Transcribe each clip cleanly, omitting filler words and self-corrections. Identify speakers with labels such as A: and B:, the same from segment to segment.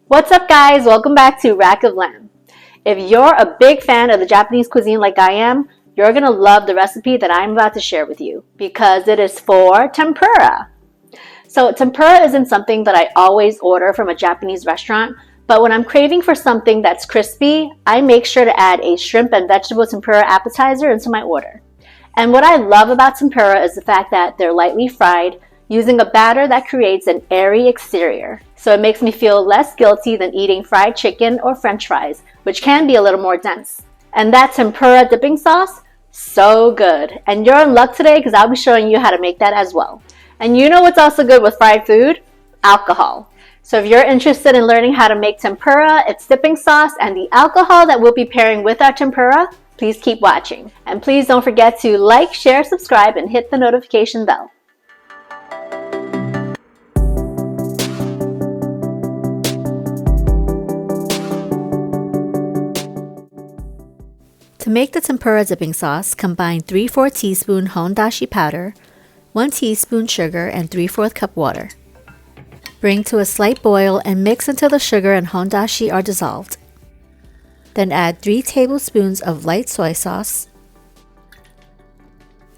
A: What's up guys? Welcome back to Rackoflam. If you're a big fan of the Japanese cuisine like I am, you're going to love the recipe that I'm about to share with you because it is for tempura. So tempura isn't something that I always order from a Japanese restaurant, but when I'm craving for something that's crispy, I make sure to add a shrimp and vegetable tempura appetizer into my order. And what I love about tempura is the fact that they're lightly fried using a batter that creates an airy exterior. So it makes me feel less guilty than eating fried chicken or french fries, which can be a little more dense. And that tempura dipping sauce, so good. And you're in luck today because I'll be showing you how to make that as well. And you know what's also good with fried food? Alcohol. So if you're interested in learning how to make tempura, its dipping sauce, and the alcohol that we'll be pairing with our tempura, please keep watching. And please don't forget to like, share, subscribe, and hit the notification bell. To make the tempura dipping sauce, combine 3/4 teaspoon hondashi powder, 1 teaspoon sugar, and 3/4 cup water. Bring to a slight boil and mix until the sugar and hondashi are dissolved. Then add 3 tablespoons of light soy sauce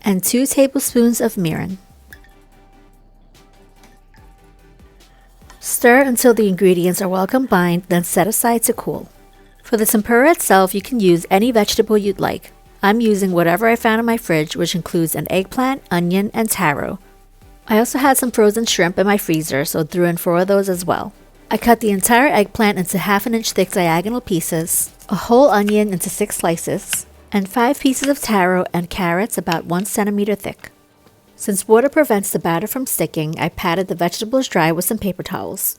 A: and 2 tablespoons of mirin. Stir until the ingredients are well combined, then set aside to cool. For the tempura itself, you can use any vegetable you'd like. I'm using whatever I found in my fridge, which includes an eggplant, onion, and taro. I also had some frozen shrimp in my freezer, so threw in 4 of those as well. I cut the entire eggplant into 1/2 inch thick diagonal pieces, a whole onion into 6 slices, and 5 pieces of taro and carrots about 1 centimeter thick. Since water prevents the batter from sticking, I patted the vegetables dry with some paper towels.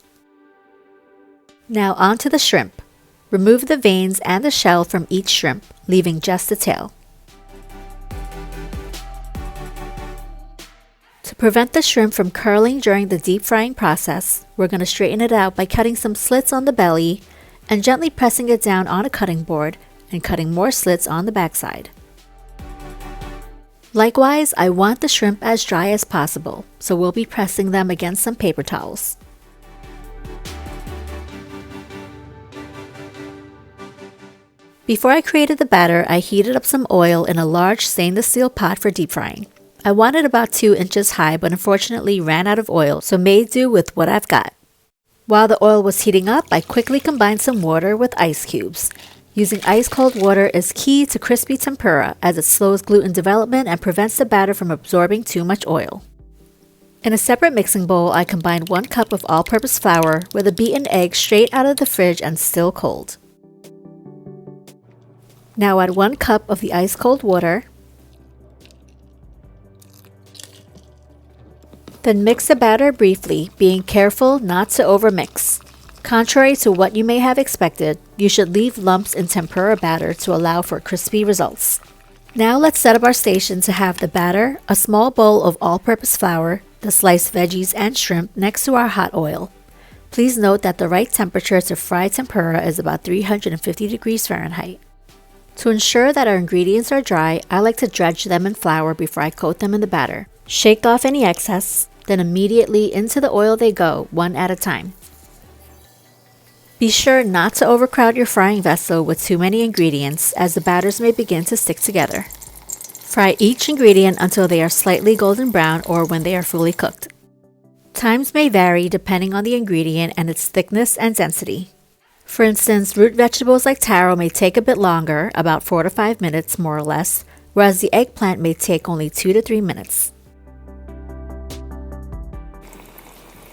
A: Now onto the shrimp. Remove the veins and the shell from each shrimp, leaving just the tail. To prevent the shrimp from curling during the deep frying process, we're going to straighten it out by cutting some slits on the belly and gently pressing it down on a cutting board and cutting more slits on the backside. Likewise, I want the shrimp as dry as possible, so we'll be pressing them against some paper towels. Before I created the batter, I heated up some oil in a large stainless steel pot for deep frying. I wanted about 2 inches high, but unfortunately ran out of oil, so made do with what I've got. While the oil was heating up, I quickly combined some water with ice cubes. Using ice cold water is key to crispy tempura as it slows gluten development and prevents the batter from absorbing too much oil. In a separate mixing bowl, I combined 1 cup of all-purpose flour with a beaten egg straight out of the fridge and still cold. Now add 1 cup of the ice-cold water. Then mix the batter briefly, being careful not to overmix. Contrary to what you may have expected, you should leave lumps in tempura batter to allow for crispy results. Now let's set up our station to have the batter, a small bowl of all-purpose flour, the sliced veggies and shrimp next to our hot oil. Please note that the right temperature to fry tempura is about 350 degrees Fahrenheit. To ensure that our ingredients are dry, I like to dredge them in flour before I coat them in the batter. Shake off any excess, then immediately into the oil they go, one at a time. Be sure not to overcrowd your frying vessel with too many ingredients, as the batters may begin to stick together. Fry each ingredient until they are slightly golden brown or when they are fully cooked. Times may vary depending on the ingredient and its thickness and density. For instance, root vegetables like taro may take a bit longer, about 4 to 5 minutes more or less, whereas the eggplant may take only 2 to 3 minutes.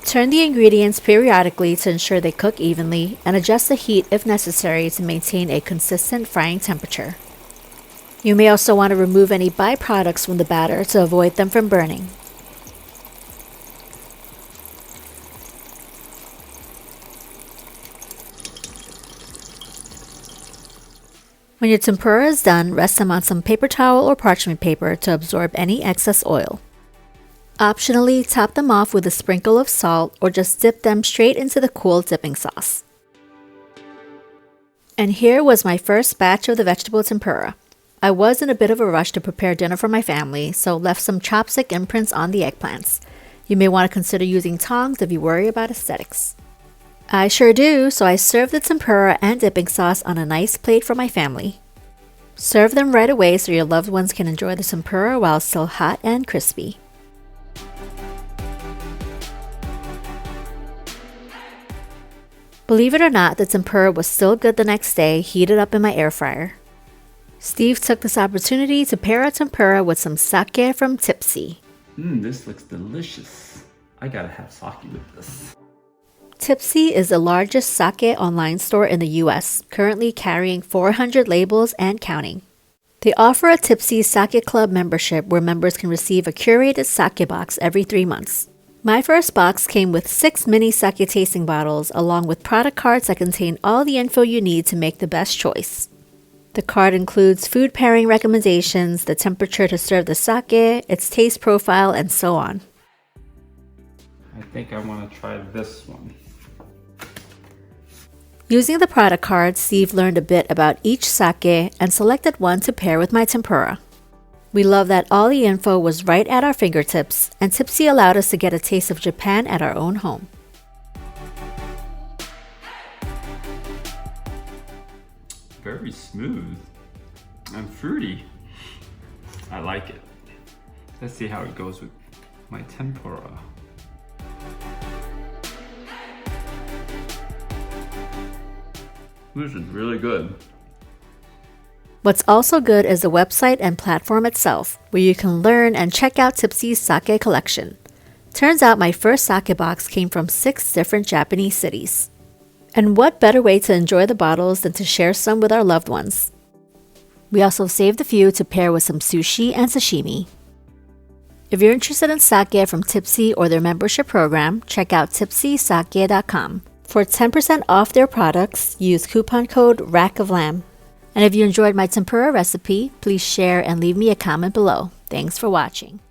A: Turn the ingredients periodically to ensure they cook evenly and adjust the heat if necessary to maintain a consistent frying temperature. You may also want to remove any byproducts from the batter to avoid them from burning. When your tempura is done, rest them on some paper towel or parchment paper to absorb any excess oil. Optionally, top them off with a sprinkle of salt or just dip them straight into the cool dipping sauce. And here was my first batch of the vegetable tempura. I was in a bit of a rush to prepare dinner for my family, so left some chopstick imprints on the eggplants. You may want to consider using tongs if you worry about aesthetics. I sure do, so I serve the tempura and dipping sauce on a nice plate for my family. Serve them right away so your loved ones can enjoy the tempura while still hot and crispy. Believe it or not, the tempura was still good the next day, heated up in my air fryer. Steve took this opportunity to pair our tempura with some sake from TIPPSY.
B: This looks delicious. I gotta have sake with this.
A: TIPPSY is the largest sake online store in the US, currently carrying 400 labels and counting. They offer a TIPPSY Sake Club membership where members can receive a curated sake box every 3 months. My first box came with 6 mini sake tasting bottles along with product cards that contain all the info you need to make the best choice. The card includes food pairing recommendations, the temperature to serve the sake, its taste profile, and so on.
B: I think I want to try this one.
A: Using the product card, Steve learned a bit about each sake and selected one to pair with my tempura. We love that all the info was right at our fingertips, and TIPPSY allowed us to get a taste of Japan at our own home.
B: Very smooth and fruity. I like it. Let's see how it goes with my tempura. This is really good.
A: What's also good is the website and platform itself, where you can learn and check out TIPPSY's sake collection. Turns out my first sake box came from 6 different Japanese cities. And what better way to enjoy the bottles than to share some with our loved ones? We also saved a few to pair with some sushi and sashimi. If you're interested in sake from TIPPSY or their membership program, check out TIPPSYSake.com. For 10% off their products, use coupon code rackoflam. And if you enjoyed my tempura recipe, please share and leave me a comment below. Thanks for watching.